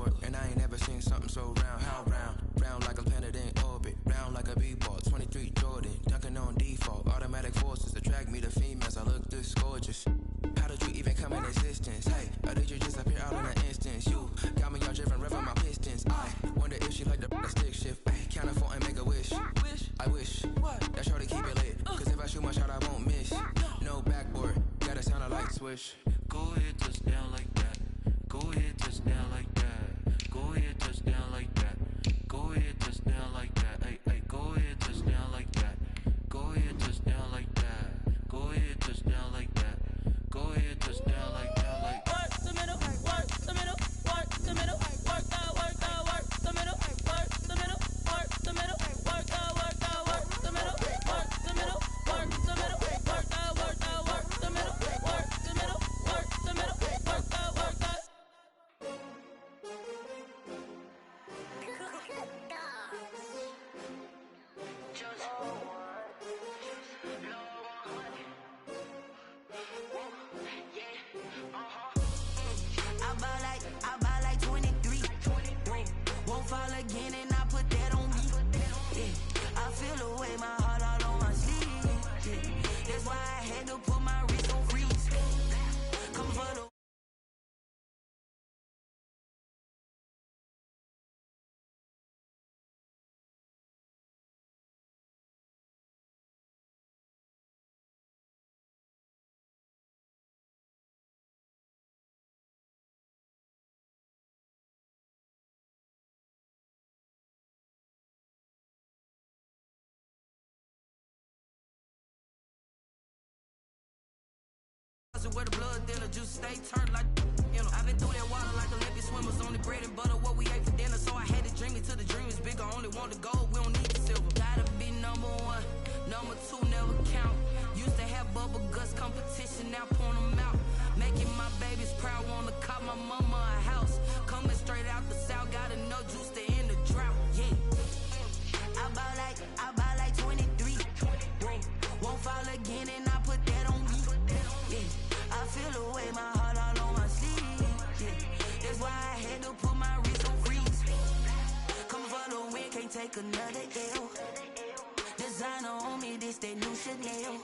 sport, and I ain't never seen something so round. How round? Round like a planet in orbit, round like a b-ball. 23 Jordan, dunking on default. Automatic forces attract me to females. I look this gorgeous. How did you even come in existence? Hey, or did you just appear out in an instance? You got me all driven, revving my pistons. I wonder if she like the stick shift. Ay, count a four and make a wish. I wish that shorty keep it lit. Cause if I shoot my shot, I won't miss. No backboard, gotta sound a light switch. Go ahead, touchdown like that. Go ahead, touchdown like that. Go ahead, touchdown like that. Go ahead, touchdown like that. Hey, hey, go ahead, touchdown like that. Go ahead, touchdown like that. Go ahead, touchdown like that. Go ahead, touchdown like that. Like work the middle, work the middle, work the middle, work that, work that, work the middle, work the middle, work the middle, work that, work that, work the middle, work the middle, work the middle, work that, work that, work the middle, work the middle, work the middle, work that, work that. I buy like 23. Won't fall again and I put that on me. Yeah. I feel the way, my heart all on my sleeve. Yeah. That's why I had to put my wrist on freeze. Come for the where the blood dealer juice stay turned like, you know. I've been through that water like Olympic swimmers, only bread and butter, what we ate for dinner. So I had to dream it till the dream is bigger. Only want the gold, we don't need the silver. Gotta be number one, number two never count. Used to have bubble guts competition, now point them out. Making my babies proud, wanna cop my mama a house. Coming straight out the south, got enough juice to end the drought. Yeah, I buy like 23. Won't fall again and I put that on me. Yeah. I feel the way, my heart all on my sleeve. Yeah. That's why I had to put my wrist on freeze. Come for the win, can't take another L. Designer on me, this that new Chanel.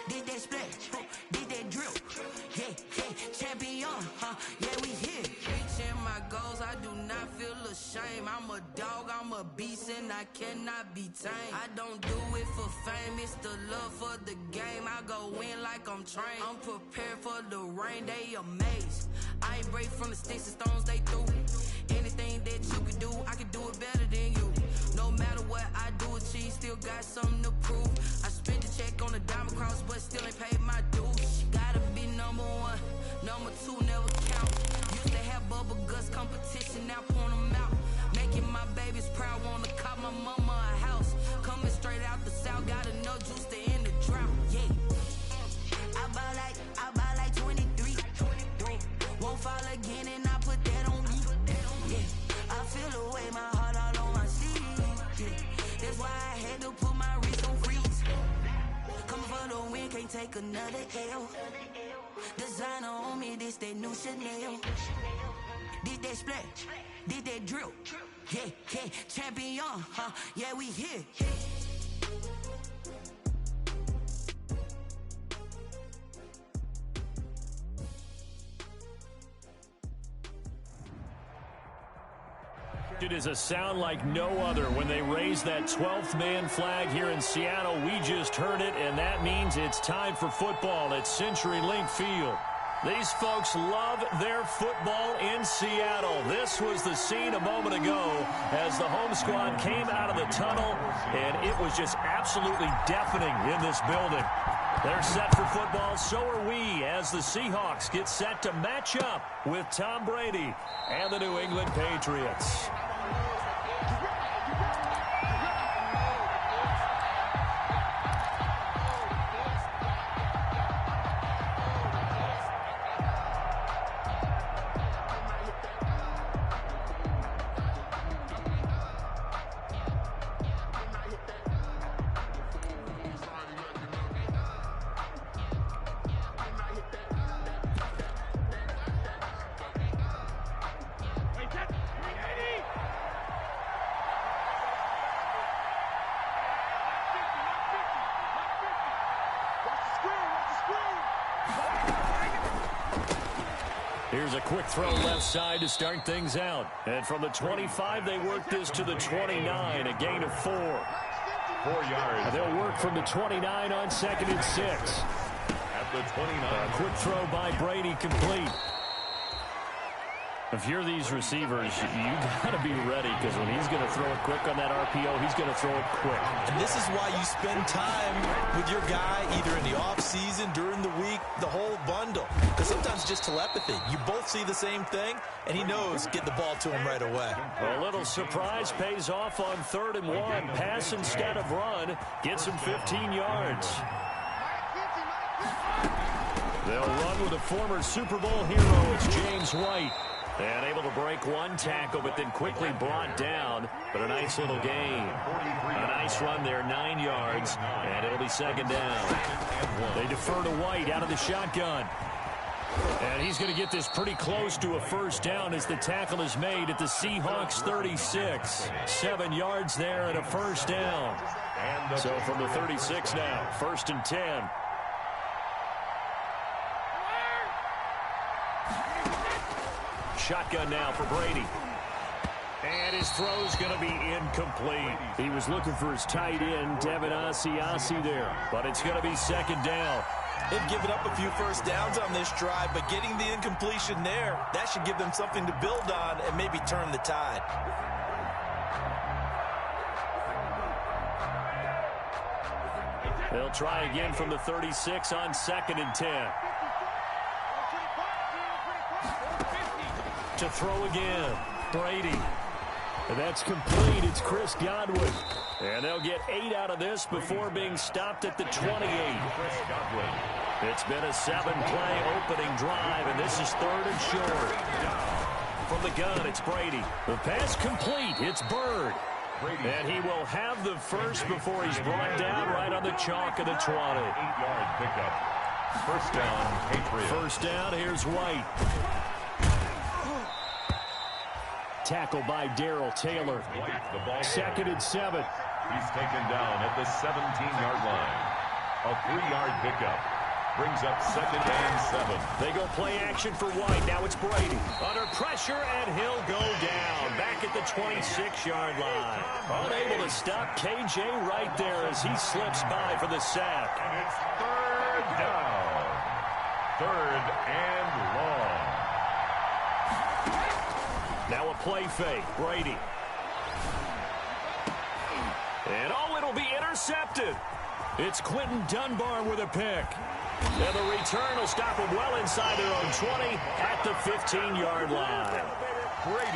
Did that splash, did that drill. Yeah, yeah, champion, yeah, we here. Reaching my goals, I do not feel ashamed. I'm a dog, I'm a beast, and I cannot be tamed. I don't do it for fame, it's the love for the game. I go in like I'm trained. I'm prepared for the rain, they amazed. I ain't break from the sticks and stones they threw. Anything that you can do, I can do it better than you. No matter what I do, achieve, still got something to prove. I spent the check on the diamond cross, but still ain't paid my dues. Gotta be number one, number two never count. Used to have bubble guts competition, now point them out. Making my babies proud, wanna cop my mama a house. Coming straight out the south, got enough juice to end the drought. Yeah, I buy like 23. Won't fall again and I put that on me. Yeah, I feel the way, my heart all on my sleeve. Yeah, that's why I had to put my wrist on freeze. Coming for the win, can't take another L. Designer on me, this that new Chanel. Did that splash, did that drill. Yeah, yeah, champion, yeah, we here. It is a sound like no other when they raise that 12th man flag here in Seattle. We just heard it, and that means it's time for football at CenturyLink Field. These folks love their football in Seattle. This was the scene a moment ago as the home squad came out of the tunnel, and it was just absolutely deafening in this building. They're set for football, so are we, as the Seahawks get set to match up with Tom Brady and the New England Patriots. quick throw left side to start things out. And from the 25, they work this to the 29, a gain of 4. 4 yards. And they'll work from the 29 on 2nd and 6. At the 29. A quick throw by Brady, complete. If you're these receivers, you got to be ready, because when he's going to throw it quick on that RPO, he's going to throw it quick. And this is why you spend time with your guy either in the offseason, during the week, the whole bundle. Because sometimes it's just telepathy. You both see the same thing, and he knows get the ball to him right away. A little surprise pays off on 3rd and 1. Pass instead of run. Gets him 15 yards. They'll run with a former Super Bowl hero. It's James White. And able to break one tackle, but then quickly brought down. But a nice little gain. A nice run there, 9 yards. And it'll be 2nd down. They defer to White out of the shotgun. And he's going to get this pretty close to a 1st down as the tackle is made at the Seahawks 36. 7 yards there and a 1st down. So from the 36 now, 1st and 10. Shotgun now for Brady. And his throw's going to be incomplete. He was looking for his tight end, Devin Asiasi there. But it's going to be 2nd down. They've given up a few 1st downs on this drive, but getting the incompletion there, that should give them something to build on and maybe turn the tide. They'll try again from the 36 on 2nd and 10. To throw again, Brady. And that's complete. It's Chris Godwin. And they'll get 8 out of this before being stopped at the 28. It's been a 7-play opening drive, and this is 3rd and short. From the gun, it's Brady. The pass complete. It's Bird. And he will have the first before he's brought down right on the chalk of the 20. 8-yard pickup. 1st down, Patriots. 1st down, here's White. Tackle by Darrell Taylor. 2nd and 7. He's taken down at the 17-yard line. A 3-yard pickup. Brings up 2nd and 7. They go play action for White. Now it's Brady. Under pressure, and he'll go down. Back at the 26-yard line. Unable to stop KJ right there as he slips by for the sack. And it's 3rd down. 3rd and long. Now a play fake. Brady. And it'll be intercepted. It's Quentin Dunbar with a pick. And the return will stop them well inside their own 20 at the 15-yard line.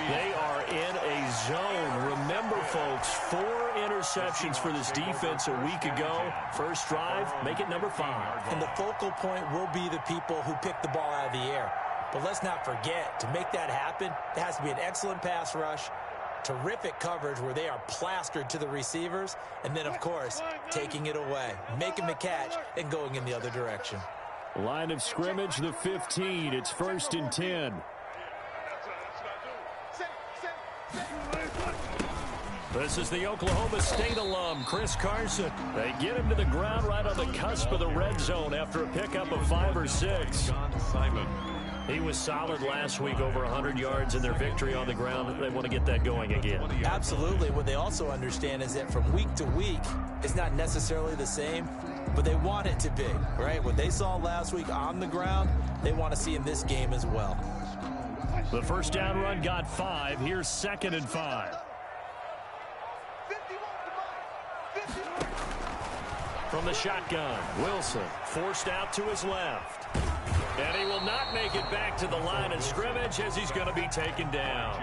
They are in a zone. Remember, folks, 4 interceptions for this defense a week ago. First drive, make it number 5. And the focal point will be the people who pick the ball out of the air. But let's not forget, to make that happen, there has to be an excellent pass rush, terrific coverage where they are plastered to the receivers, and then, of course, taking it away, making the catch, and going in the other direction. Line of scrimmage, the 15. It's 1st and 10. This is the Oklahoma State alum, Chris Carson. They get him to the ground right on the cusp of the red zone after a pickup of 5 or 6. John Simon. He was solid last week, over 100 yards in their victory on the ground. They want to get that going again. Absolutely. What they also understand is that from week to week, it's not necessarily the same, but they want it to be, right? What they saw last week on the ground, they want to see in this game as well. The 1st down run got 5. Here's 2nd and 5. From the shotgun, Wilson forced out to his left. And he will not make it back to the line of scrimmage as he's going to be taken down.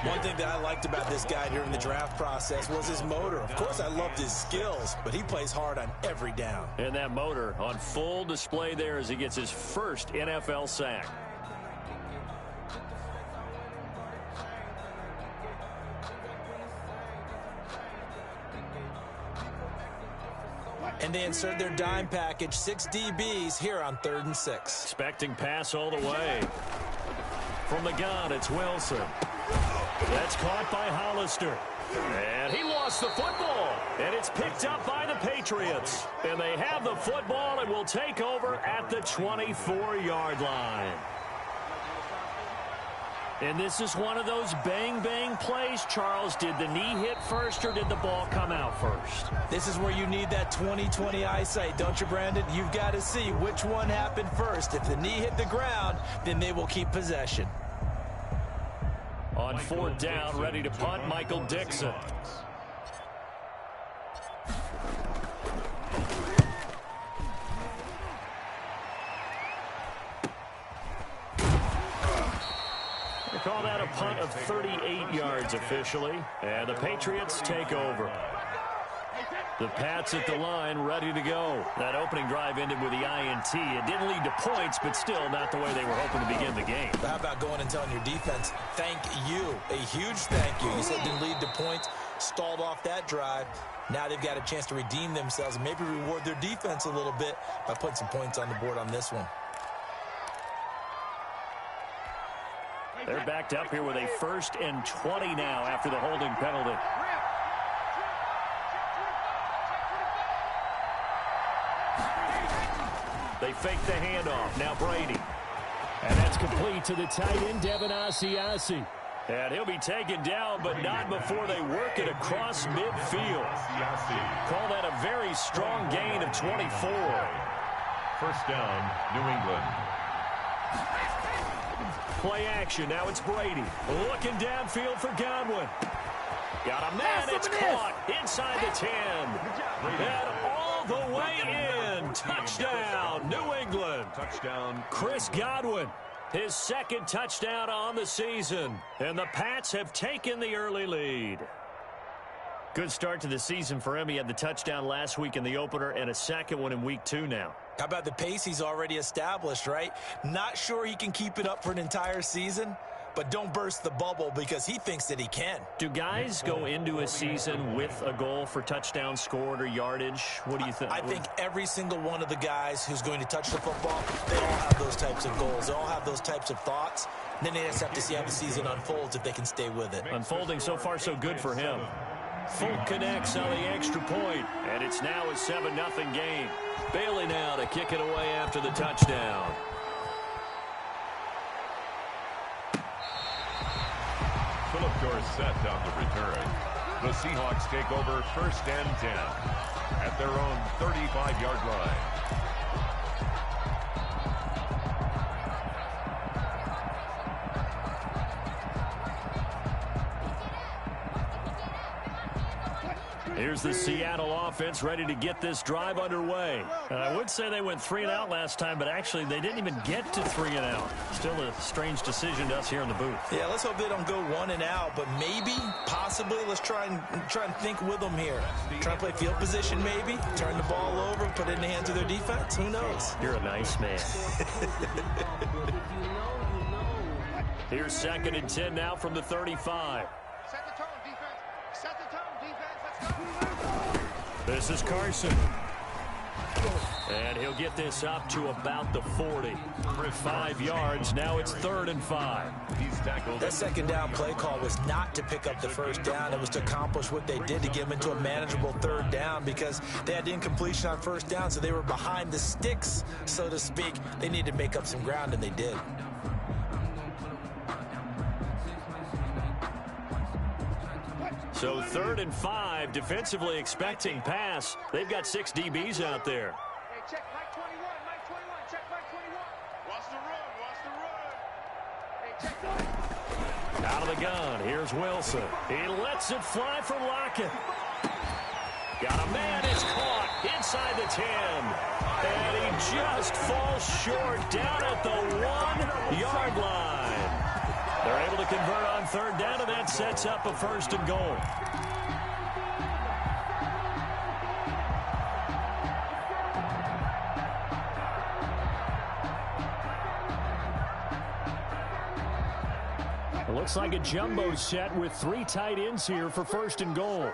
One thing that I liked about this guy during the draft process was his motor. Of course, I loved his skills, but he plays hard on every down. And that motor on full display there as he gets his first NFL sack. And they insert their dime package, 6 DBs here on 3rd and 6. Expecting pass all the way. From the gun, it's Wilson. That's caught by Hollister. And he lost the football. And it's picked up by the Patriots. And they have the football and will take over at the 24-yard line. And this is one of those bang-bang plays, Charles. Did the knee hit first or did the ball come out first? This is where you need that 20/20 eyesight, don't you, Brandon? You've got to see which one happened first. If the knee hit the ground, then they will keep possession. On fourth down, ready to punt, Michael Dixon. Call that a punt of 38 yards officially, and the Patriots take over. The Pats at the line, ready to go. That opening drive ended with the INT. It didn't lead to points, but still not the way they were hoping to begin the game. How about going and telling your defense, thank you, a huge thank you. You said it didn't lead to points, stalled off that drive. Now they've got a chance to redeem themselves and maybe reward their defense a little bit by putting some points on the board on this one. They're backed up here with a 1st and 20 now after the holding penalty. They fake the handoff. Now Brady. And that's complete to the tight end, Devin Asiasi. And he'll be taken down, but not before they work it across midfield. Call that a very strong gain of 24. First down, New England. Play action. Now it's Brady. Looking downfield for Godwin. Got a man. It's caught inside the 10. And all the way in. Touchdown, New England. Touchdown. Chris Godwin, his 2nd touchdown on the season. And the Pats have taken the early lead. Good start to the season for him. He had the touchdown last week in the opener and a 2nd one in week 2 now. How about the pace he's already established, right? Not sure he can keep it up for an entire season, but don't burst the bubble because he thinks that he can. Do guys go into a season with a goal for touchdown scored or yardage? What do you think? I think every single one of the guys who's going to touch the football, they all have those types of goals. They all have those types of thoughts. And then they just have to see how the season unfolds if they can stay with it. Unfolding so far so good for him. Folk connects on the extra point, and it's now a 7-0 game. Bailey now to kick it away after the touchdown. Philip Dorsett on the return. The Seahawks take over 1st and 10 at their own 35-yard line. Here's the Seattle offense ready to get this drive underway. I would say they went 3 and out last time, but actually they didn't even get to 3 and out. Still a strange decision to us here in the booth. Yeah, let's hope they don't go 1 and out, but maybe, possibly, let's try and think with them here. Try and play field position maybe, turn the ball over, put it in the hands of their defense. Who knows? You're a nice man. Here's 2nd and 10 now from the 35. Set the tone, defense. Set the tone, defense. This is Carson. And he'll get this up to about the 40. 5 yards. Now it's 3rd and 5. He's tackled. That 2nd down play call was not to pick up the 1st down. It was to accomplish what they did to get them into a manageable 3rd down because they had incompletion on 1st down, so they were behind the sticks, so to speak. They needed to make up some ground, and they did. So 3rd and 5, defensively expecting pass. They've got 6 DBs out there. Hey, check Mike 21, Mike 21, check Mike 21. Watch the run, watch the run. Hey, check. Out of the gun, here's Wilson. He lets it fly from Lockett. Got a man, it's caught inside the 10. And he just falls short down at the 1-yard line. They're able to convert on 3rd down, and that sets up a 1st and goal. It looks like a jumbo set with 3 tight ends here for 1st and goal.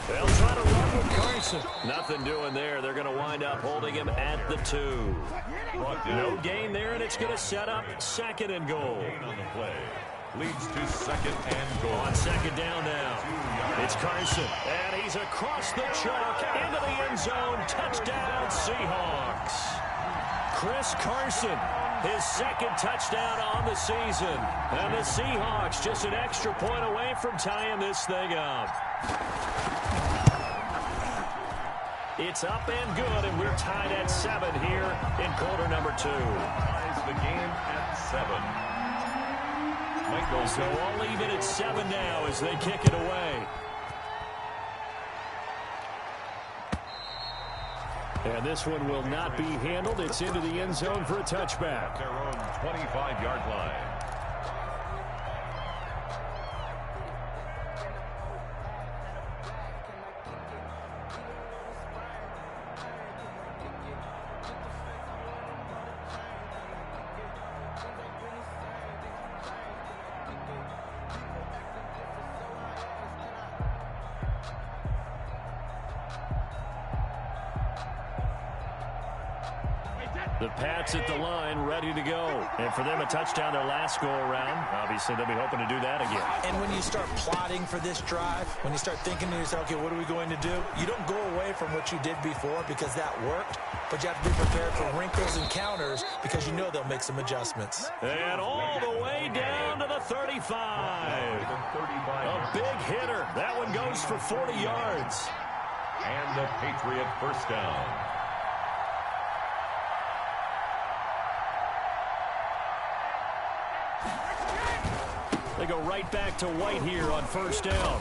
They'll try to run with Carson. Nothing doing there. They're going to wind up holding him at the 2. No gain there, and it's going to set up 2nd and goal. On the play. Leads to 2nd and goal. On 2nd down now. It's Carson, and he's across the chalk into the end zone. Touchdown, Seahawks. Chris Carson his second touchdown on the season. And the Seahawks just an extra point away from tying this thing up. It's up and good, and we're tied at 7 here in quarter number 2. Ties the game at 7. So all even at 7 now as they kick it away. And this one will not be handled. It's into the end zone for a touchback. Their own 25-yard line. The Pats at the line, ready to go. And for them, a touchdown their last go-around. Obviously, they'll be hoping to do that again. And when you start plotting for this drive, when you start thinking to yourself, okay, what are we going to do? You don't go away from what you did before because that worked, but you have to be prepared for wrinkles and counters because you know they'll make some adjustments. And all the way down to the 35. A big hitter. That one goes for 40 yards. And the Patriot first down. They go right back to White here on first down.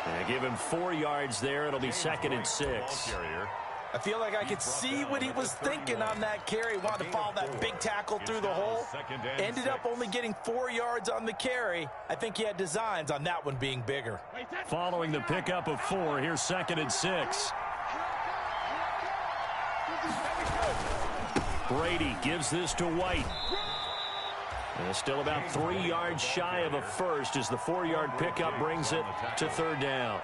And give him 4 yards there. It'll be 2nd and 6. I feel like I could see what he was thinking on that carry. Wanted to follow that big tackle through the hole. Ended up only getting 4 yards on the carry. I think he had designs on that one being bigger. Following the pickup of 4, here's 2nd and 6. Brady gives this to White. And still about 3 yards shy of a first as the 4-yard pickup brings it to 3rd down.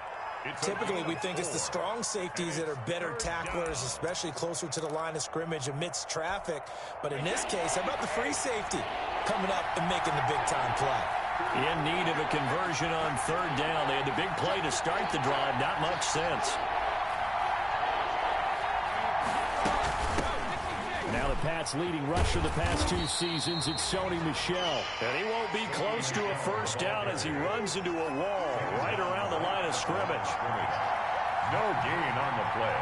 Typically, we think it's the strong safeties that are better tacklers, especially closer to the line of scrimmage amidst traffic. But in this case, how about the free safety coming up and making the big-time play? In need of a conversion on 3rd down. They had the big play to start the drive. Not much sense. Now the Pats' leading rusher the past 2 seasons, it's Sony Michel. And he won't be close to a first down as he runs into a wall right around the line of scrimmage. No gain on the play.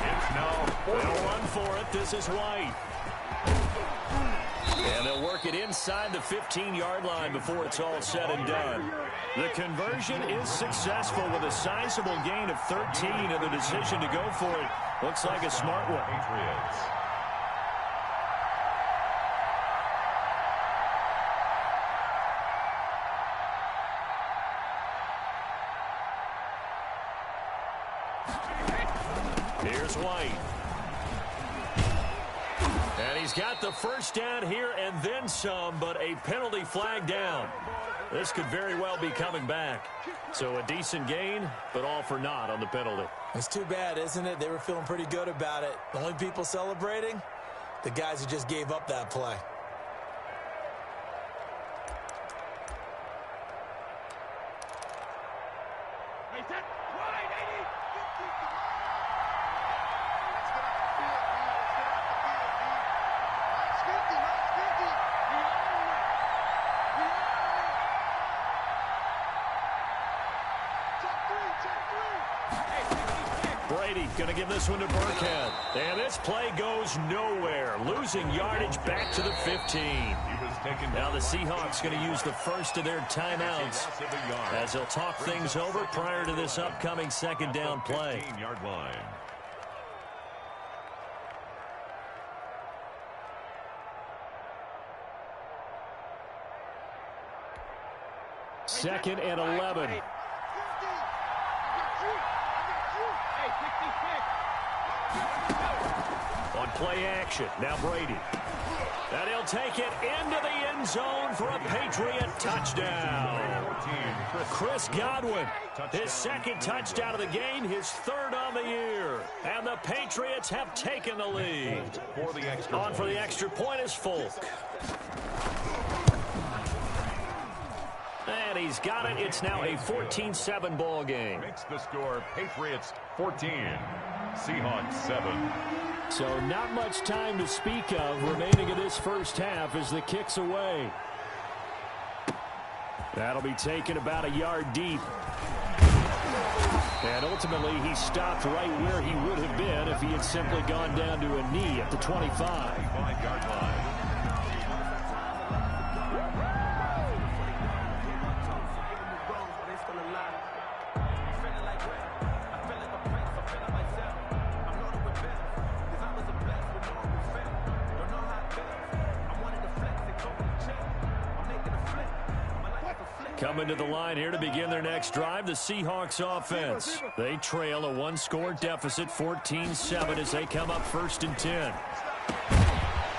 It's now they'll run for it. This is White. And they'll work it inside the 15-yard line before it's all said and done. The conversion is successful with a sizable gain of 13, and the decision to go for it looks like a smart one. Patriots. Here's White. And he's got the first down here and then some, but a penalty flag down. This could very well be coming back. So a decent gain, but all for naught on the penalty. It's too bad, isn't it? They were feeling pretty good about it. The only people celebrating, the guys who just gave up that play. Brady going to give this one to Burkhead. And this play goes nowhere. Losing yardage back to the 15. Now the Seahawks going to use the first of their timeouts as they'll talk things over prior to this upcoming 2nd down play. 15-yard line. Second and 11. On play action, now Brady. And he'll take it into the end zone for a Patriot touchdown. Chris Godwin, his 2nd touchdown of the game, his 3rd on the year. And the Patriots have taken the lead. On for the extra point is Folk. And he's got it. It's now a 14-7 ball game. Makes the score Patriots 14, Seahawks 7. So not much time to speak of remaining in this first half as the kick's away. That'll be taken about a yard deep. And ultimately, he stopped right where he would have been if he had simply gone down to a knee at the 25. 25-yard line. Coming to the line here to begin their next drive, the Seahawks offense. They trail a one-score deficit, 14-7, as they come up 1st and 10.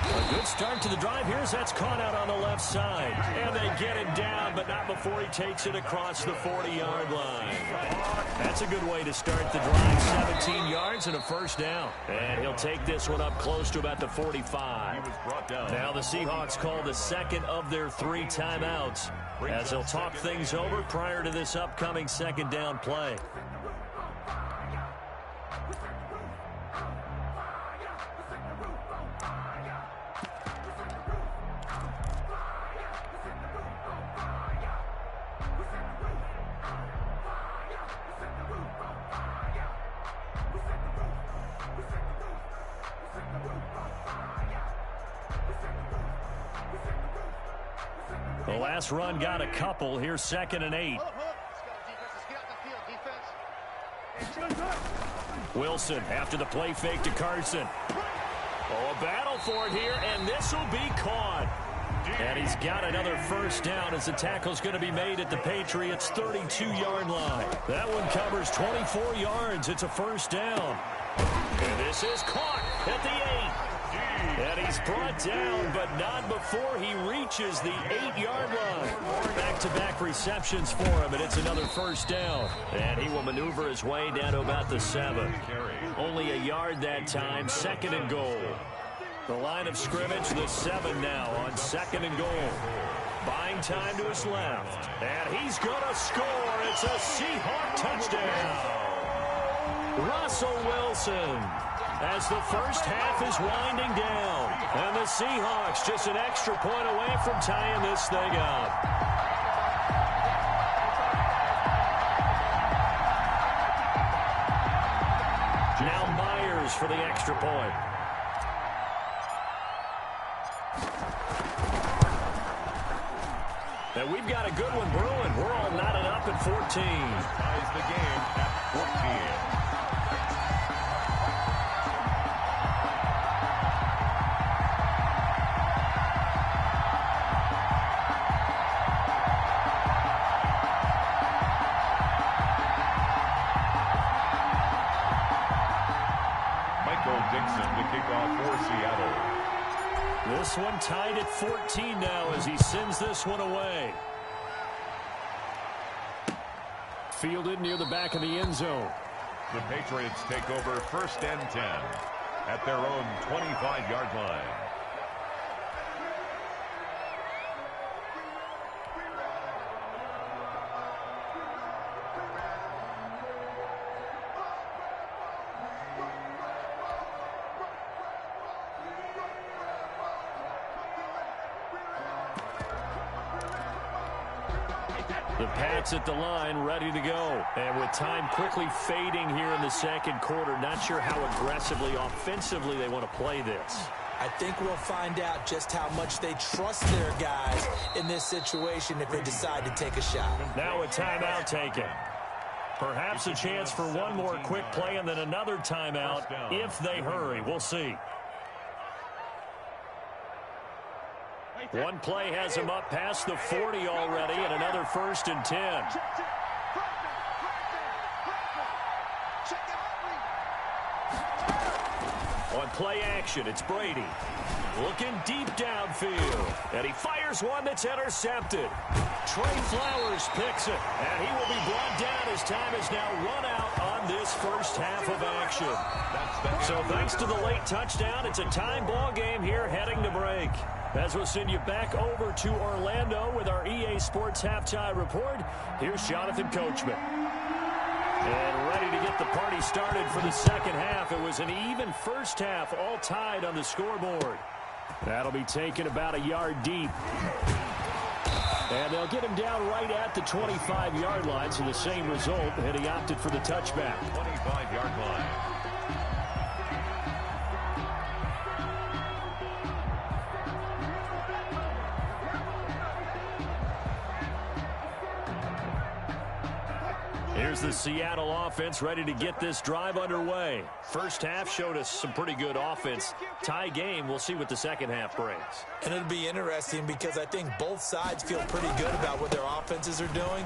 A good start to the drive here as that's caught out on the left side. And they get it down, but not before he takes it across the 40-yard line. That's a good way to start the drive, 17 yards and a first down. And he'll take this one up close to about the 45. He was brought down. Now the Seahawks call the second of their 3 timeouts as they'll talk things over prior to this upcoming second down play. The last run got a couple. Here's 2nd and 8. Wilson after the play fake to Carson. Oh, a battle for it here, and this will be caught. And he's got another first down as the tackle's going to be made at the Patriots' 32-yard line. That one covers 24 yards. It's a first down. And this is caught at the 8. And he's brought down, but not before he reaches the 8-yard line. Back-to-back receptions for him, and it's another first down. And he will maneuver his way down to about the 7. Only a yard that time, 2nd and goal. The line of scrimmage, the 7 now on 2nd and goal. Buying time to his left. And he's going to score. It's a Seahawk touchdown. Russell Wilson. As the first half is winding down. And the Seahawks just an extra point away from tying this thing up. Now Myers for the extra point. And we've got a good one brewing. We're all knotted up at 14. Ties the game at 14. This one tied at 14 now as he sends this one away. Fielded near the back of the end zone. The Patriots take over 1st and 10 at their own 25-yard line. The Pats at the line, ready to go. And with time quickly fading here in the second quarter, not sure how aggressively, offensively they want to play this. I think we'll find out just how much they trust their guys in this situation if they decide to take a shot. Now a timeout taken. Perhaps a chance for one more quick play and then another timeout if they hurry. We'll see. One play has him up past the 40 already, and another 1st and 10. On play action, it's Brady. Looking deep downfield. And he fires one that's intercepted. Trey Flowers picks it. And he will be brought down as time is now run out on this first half of action. So thanks to the late touchdown, it's a time ball game here heading to break. As we'll send you back over to Orlando with our EA Sports Halftime Report, here's Jonathan Coachman. And ready to get the party started for the second half. It was an even first half, all tied on the scoreboard. That'll be taken about a yard deep. And they'll get him down right at the 25-yard line, so the same result, and he opted for the touchback. 25-yard line. Here's the Seattle offense ready to get this drive underway. First half showed us some pretty good offense. Tie game, we'll see what the second half brings. And it'll be interesting because I think both sides feel pretty good about what their offenses are doing.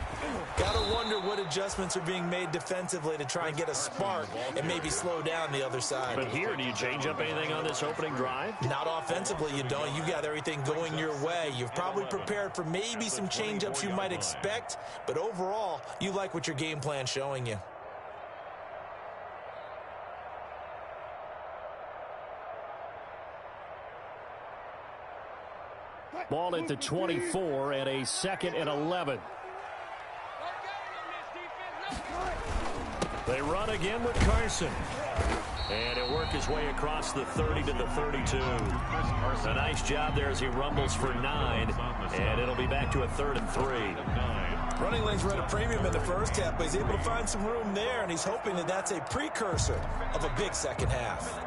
Got to wonder what adjustments are being made defensively to try and get a spark and maybe slow down the other side. But here, do you change up anything on this opening drive? Not offensively, you don't. You got everything going your way. You've probably prepared for maybe some change-ups you might expect, but overall, you like what your game plan showing you. Ball at the 24 and a 2nd and 11. They run again with Carson. And he'll work his way across the 30 to the 32. A nice job there as he rumbles for 9. And it'll be back to a 3rd and 3. Running lanes were at a premium in the first half, but he's able to find some room there, and he's hoping that that's a precursor of a big second half.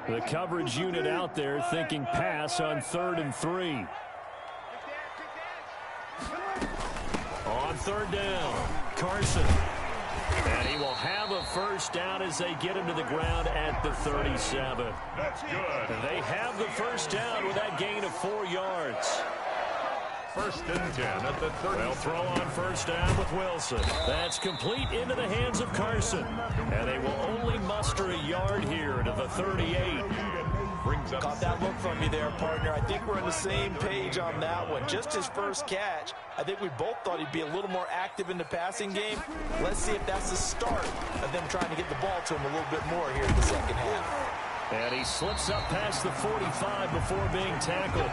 The coverage unit out there thinking pass on 3rd and 3. On 3rd down, Carson. And he will have a first down as they get him to the ground at the 37. That's good. And they have the first down with that gain of 4 yards. 1st and 10 at the 30. They'll throw on first down with Wilson. That's complete into the hands of Carson. And they will only muster a yard here to the 38. Caught that look from you there, partner. I think we're on the same page on that one. Just his first catch, I think we both thought he'd be a little more active in the passing game. Let's see if that's the start of them trying to get the ball to him a little bit more here in the second half. And he slips up past the 45 before being tackled.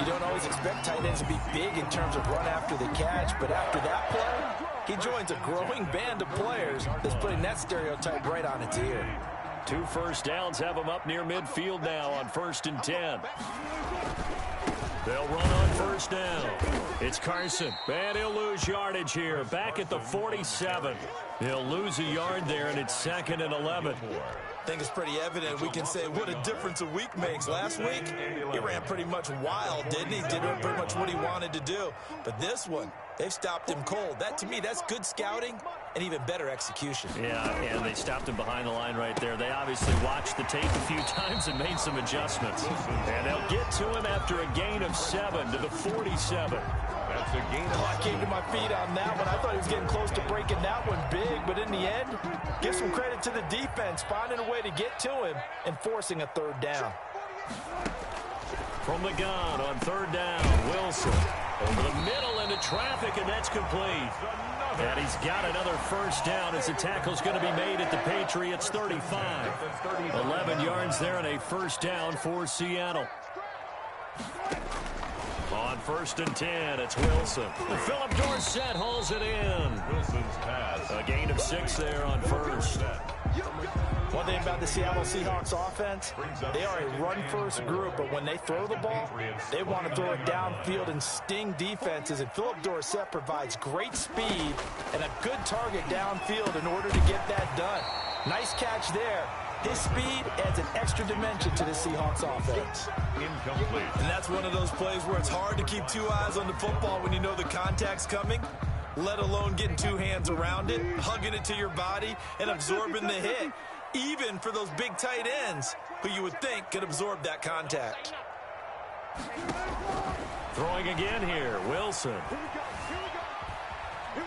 You don't always expect tight ends to be big in terms of run after the catch, but after that play, he joins a growing band of players that's putting that stereotype right on its ear. 2 first downs have him up near midfield now on 1st and 10. They'll run on first down. It's Carson, and he'll lose yardage here. Back at the 47. He'll lose a yard there, and it's 2nd and 11. I think it's pretty evident. We can say what a difference a week makes. Last week, he ran pretty much wild, didn't he? Did pretty much what he wanted to do. But this one, they've stopped him cold. That, to me, that's good scouting and even better execution. Yeah, and they stopped him behind the line right there. They obviously watched the tape a few times and made some adjustments. And they'll get to him after a gain of 7 to the 47. That's a gain. I came to my feet on that one. I thought he was getting close to breaking that one big, but in the end, give some credit to the defense, finding a way to get to him and forcing a 3rd down. From the gun on 3rd down, Wilson over the middle into traffic, and that's complete. And he's got another first down as the tackle's going to be made at the Patriots' 35. 11 yards there and a first down for Seattle. On 1st and 10, it's Wilson. Philip Dorsett hauls it in. Wilson's pass. A gain of 6 there on 1st. One thing about the Seattle Seahawks offense, they are a run-first group, but when they throw the ball, they want to throw it downfield and sting defenses, and Philip Dorsett provides great speed and a good target downfield in order to get that done. Nice catch there. His speed adds an extra dimension to the Seahawks offense. Incomplete. And that's one of those plays where it's hard to keep 2 eyes on the football when you know the contact's coming, let alone getting 2 hands around it, hugging it to your body, and absorbing the hit. Even for those big tight ends who you would think could absorb that contact. Throwing again here, Wilson.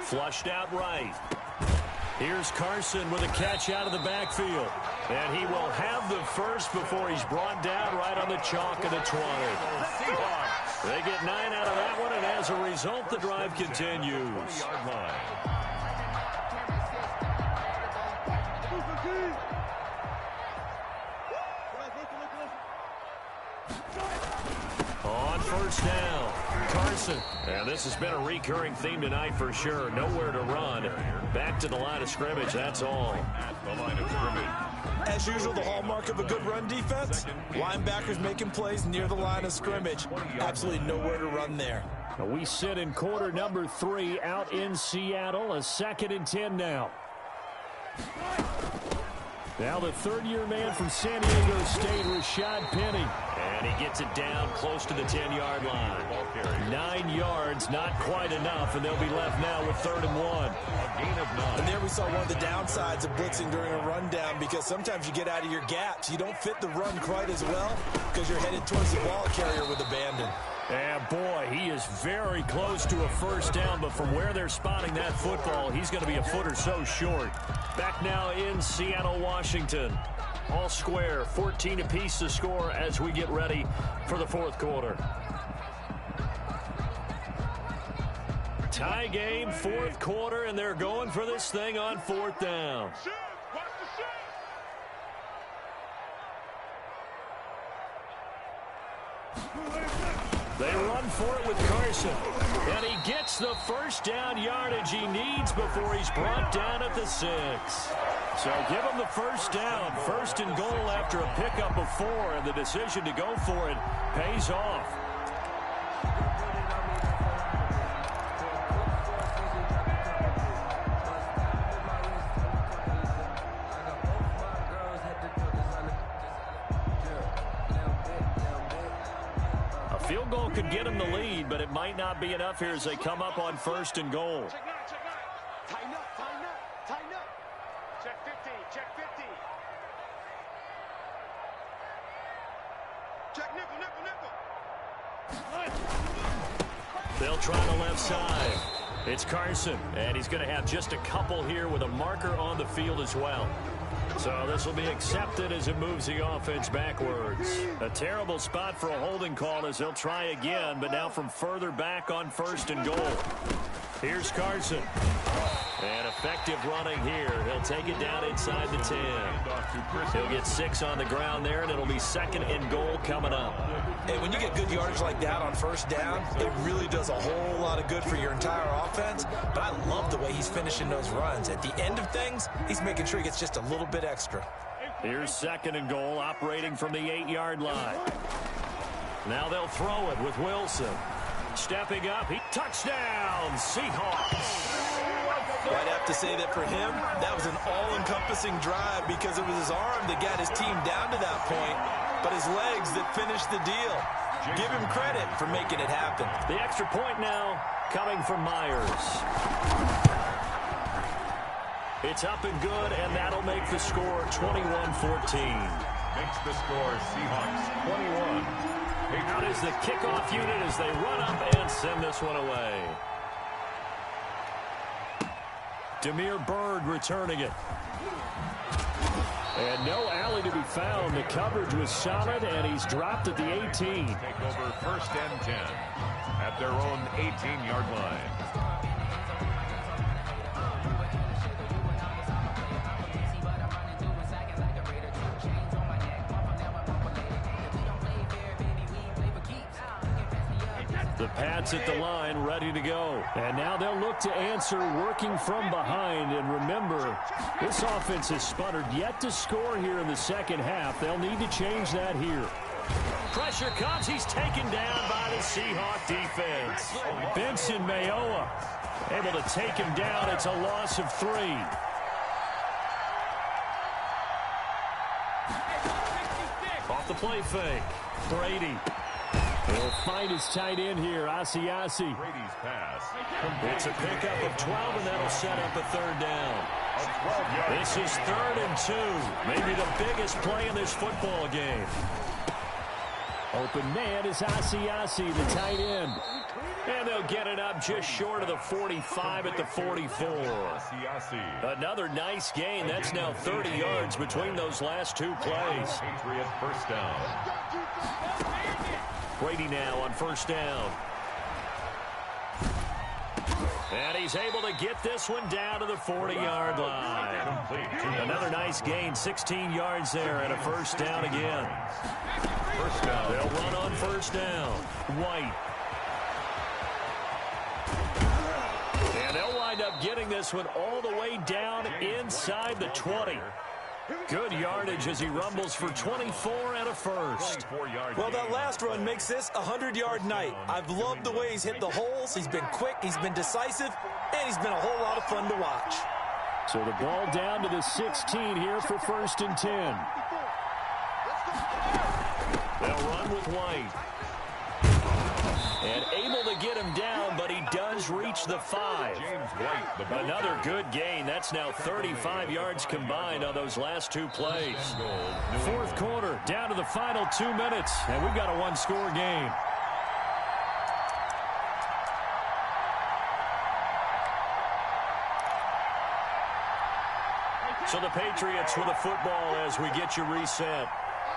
Flushed out right. Here's Carson with a catch out of the backfield. And he will have the first before he's brought down right on the chalk of the 20. They get 9 out of that one, and as a result, the drive continues. On first down, Carson. And this has been a recurring theme tonight for sure. Nowhere to run. Back to the line of scrimmage, that's all. At the line of scrimmage. As usual, the hallmark of a good run defense, linebackers making plays near the line of scrimmage. Absolutely nowhere to run there. We sit in quarter number 3 out in Seattle. A 2nd and 10 now. Now the third-year man from San Diego State, Rashad Penny. And he gets it down close to the 10-yard line. 9 yards, not quite enough, and they'll be left now with 3rd and 1. A gain of 9. And there we saw one of the downsides of blitzing during a rundown, because sometimes you get out of your gaps. You don't fit the run quite as well because you're headed towards the ball carrier with abandon. And boy, he is very close to a first down, but from where they're spotting that football, he's going to be a foot or so short. Back now in Seattle, Washington. All square, 14 apiece to score as we get ready for the 4th quarter. Tie game, 4th quarter, and they're going for this thing on 4th down. They run for it with Carson, and he gets the first down yardage he needs before he's brought down at the 6. So give him the first down, 1st and goal after a pickup of 4, and the decision to go for it pays off. Field goal could get him the lead, but it might not be enough here as they come up on 1st and goal. Check 9, check 9. Tighten up, tighten up, tighten up. Check 15, check 15. Check nickel, nickel, nickel. They'll try the left side. It's Carson, and he's going to have just a couple here with a marker on the field as well. So this will be accepted as it moves the offense backwards. A terrible spot for a holding call as they'll try again, but now from further back on 1st and goal. Here's Carson. And effective running here. He'll take it down inside the 10. He'll get 6 on the ground there, and it'll be 2nd and goal coming up. And when you get good yardage like that on first down, it really does a whole lot of good for your entire offense. But I love the way he's finishing those runs. At the end of things, he's making sure he gets just a little bit extra. Here's 2nd and goal, operating from the 8-yard line. Now they'll throw it with Wilson. Stepping up, touchdown, Seahawks. I'd have to say that for him, that was an all-encompassing drive because it was his arm that got his team down to that point, but his legs that finished the deal. Give him credit for making it happen. The extra point now coming from Myers. It's up and good, and that'll make the score 21-14. Makes the score Seahawks 21. Out is the kickoff unit as they run up and send this one away. Demir Bird returning it. And no alley to be found. The coverage was solid, and he's dropped at the 18. Take over 1st and 10 at their own 18-yard line. The Pats at the line, ready to go. And now they'll look to answer working from behind. And remember, this offense has sputtered yet to score here in the 2nd half. They'll need to change that here. Pressure comes. He's taken down by the Seahawk defense. Benson Mayowa able to take him down. It's a loss of 3. Off the play fake. Brady. He'll find his tight end here, Asiasi. Brady's pass. It's a pickup of 12, and that'll set up a 3rd down. This is 3rd and 2. Maybe the biggest play in this football game. Open man is Asiasi, the tight end. And they'll get it up just short of the 45 at the 44. Another nice gain. That's now 30 yards between those last 2 plays. Patriot first down. Brady now on 1st down. And he's able to get this one down to the 40-yard line. Another nice gain, 16 yards there, and a 1st down again. First down. They'll run on first down. White. And they'll wind up getting this one all the way down inside the 20. Good yardage as he rumbles for 24 and a first. Well, that last run makes this a 100-yard night. I've loved the way he's hit the holes. He's been quick, he's been decisive, and he's been a whole lot of fun to watch. So the ball down to the 16 here for 1st and 10. They'll run with White. And able to get him down, but he does reach the 5. Another good gain. That's now 35 yards combined on those last 2 plays. 4th quarter, down to the final 2 minutes, and we've got a 1-score game. So the Patriots with a football as we get you reset.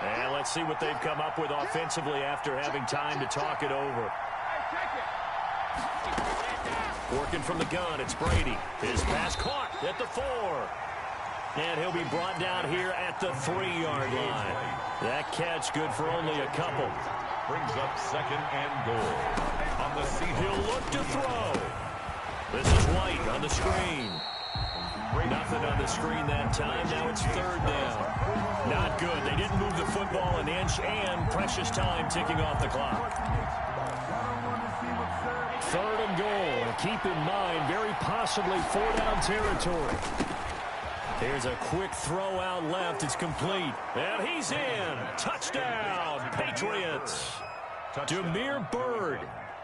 And let's see what they've come up with offensively after having time to talk it over. Working from the gun, it's Brady. His pass caught at the 4. And he'll be brought down here at the 3-yard line. That catch good for only a couple. Brings up 2nd and goal. On the Seahawks. He'll look to throw. This is White on the screen. Nothing on the screen that time. Now it's 3rd down. Not good. They didn't move the football an inch, and precious time ticking off the clock. 3rd and goal. And keep in mind, very possibly 4-down territory. Here's a quick throw out left. It's complete. And he's in. Touchdown, Patriots. Demir Bird.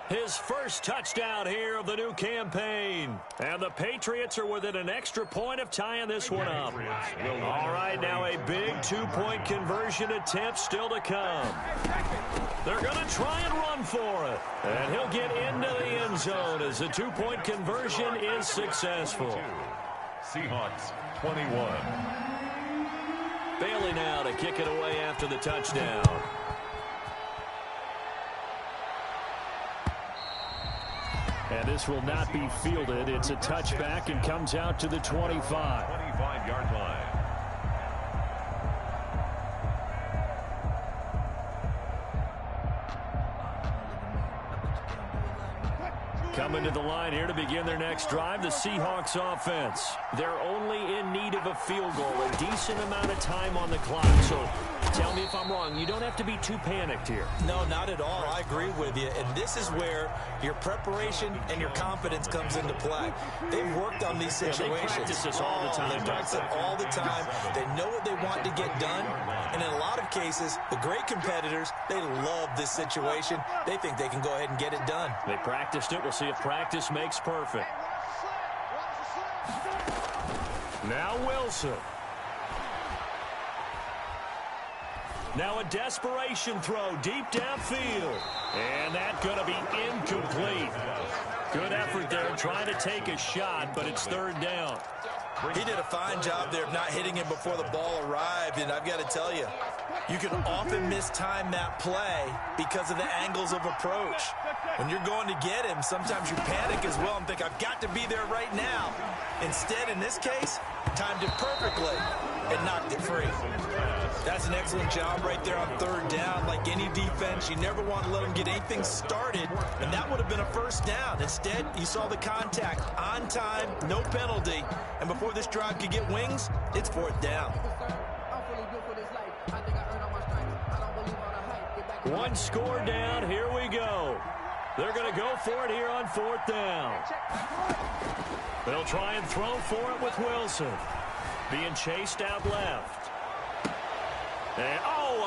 His first touchdown here of the new campaign. And the Patriots are within an extra point of tying this one up. All right, now a big 2-point conversion attempt still to come. They're going to try and run for it. And he'll get into the end zone as the 2-point conversion is successful. Seahawks 21. Bailey now to kick it away after the touchdown. And this will not be fielded. It's a touchback and comes out to the 25. 25-yard line. Coming to the line here to begin their next drive, the Seahawks offense. They're only in need of a field goal, a decent amount of time on the clock. So tell me if I'm wrong. You don't have to be too panicked here. No, not at all. I agree with you. And this is where your preparation and your confidence comes into play. They've worked on these situations. They practice this all the time. They practice it all the time. They know what they want to get done. And in a lot of cases, the great competitors, they love this situation. They think they can go ahead and get it done. They practiced it. We'll see if practice makes perfect. Now Wilson. Now a desperation throw deep downfield. And that's going to be incomplete. Good effort there trying to take a shot, but it's 3rd down. He did a fine job there of not hitting him before the ball arrived, and I've got to tell you, you can often mistime that play because of the angles of approach. When you're going to get him, sometimes you panic as well and think, I've got to be there right now. Instead, in this case, timed it perfectly and knocked it free. That's an excellent job right there on 3rd down. Like any defense, you never want to let them get anything started, and that would have been a 1st down. Instead, you saw the contact on time, no penalty, and before this drive could get wings, it's 4th down. One score down. Here we go. They're going to go for it here on 4th down. They'll try and throw for it with Wilson. Being chased out left. And,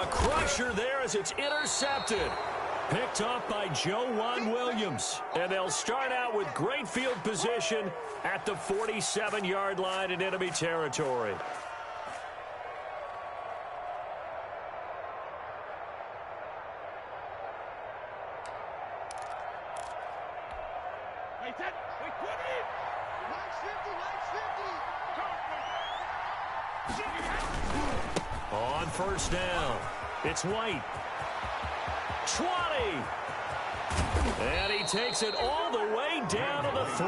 a crusher there as it's intercepted. Picked off by Joe Williams. And they'll start out with great field position at the 47-yard line in enemy territory. On 1st down, it's White. 20. And he takes it all the way down to the 3.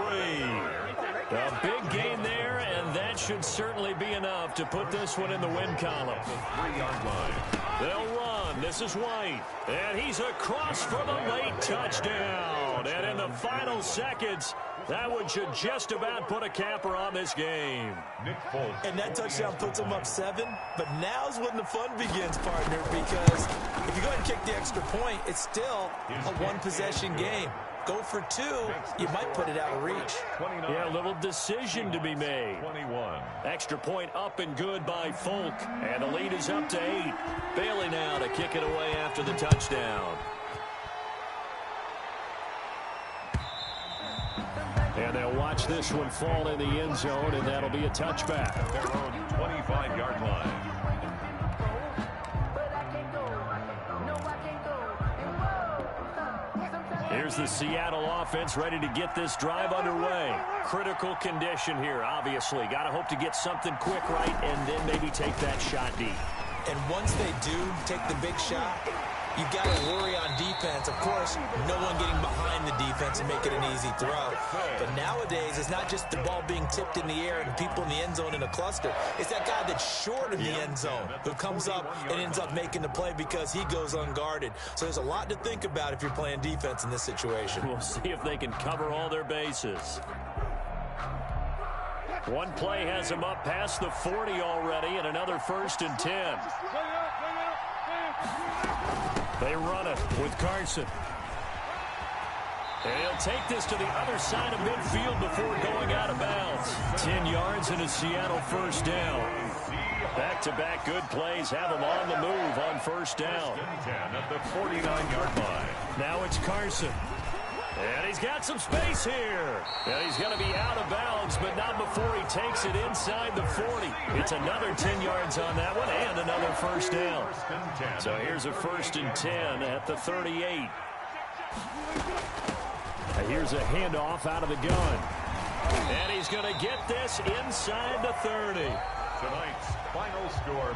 A big gain there, and that should certainly be enough to put this one in the win column. 3-yard line. They'll run. And this is White. And he's across for the late touchdown. And in the final seconds, that one should just about put a capper on this game. And that touchdown puts them up 7. But now's when the fun begins, partner, because if you go ahead and kick the extra point, it's still a one-possession game. Go for 2, you might put it out of reach. Yeah, a little decision to be made. 21. Extra point up and good by Folk. And the lead is up to 8. Bailey now to kick it away after the touchdown. And they'll watch this one fall in the end zone, and that'll be a touchback. Their own 25-yard line. Here's the Seattle offense ready to get this drive underway. Critical condition here, obviously. Got to hope to get something quick right and then maybe take that shot deep. And once they do take the big shot, you've got to worry on defense. Of course, no one getting behind the defense and make it an easy throw. But nowadays, it's not just the ball being tipped in the air and people in the end zone in a cluster. It's that guy that's short of the end zone who comes up and ends up making the play because he goes unguarded. So there's a lot to think about if you're playing defense in this situation. We'll see if they can cover all their bases. One play has them up past the 40 already, and another 1st and 10. They run it with Carson. And he'll take this to the other side of midfield before going out of bounds. 10 yards and a Seattle 1st down. Back-to-back good plays have them on the move on 1st down. 10 at the 49-yard line. Now it's Carson. And he's got some space here. And he's going to be out of bounds, but not before he takes it inside the 40. It's another 10 yards on that one and another 1st down. So here's a 1st and 10 at the 38. And here's a handoff out of the gun. And he's going to get this inside the 30. Tonight's final score.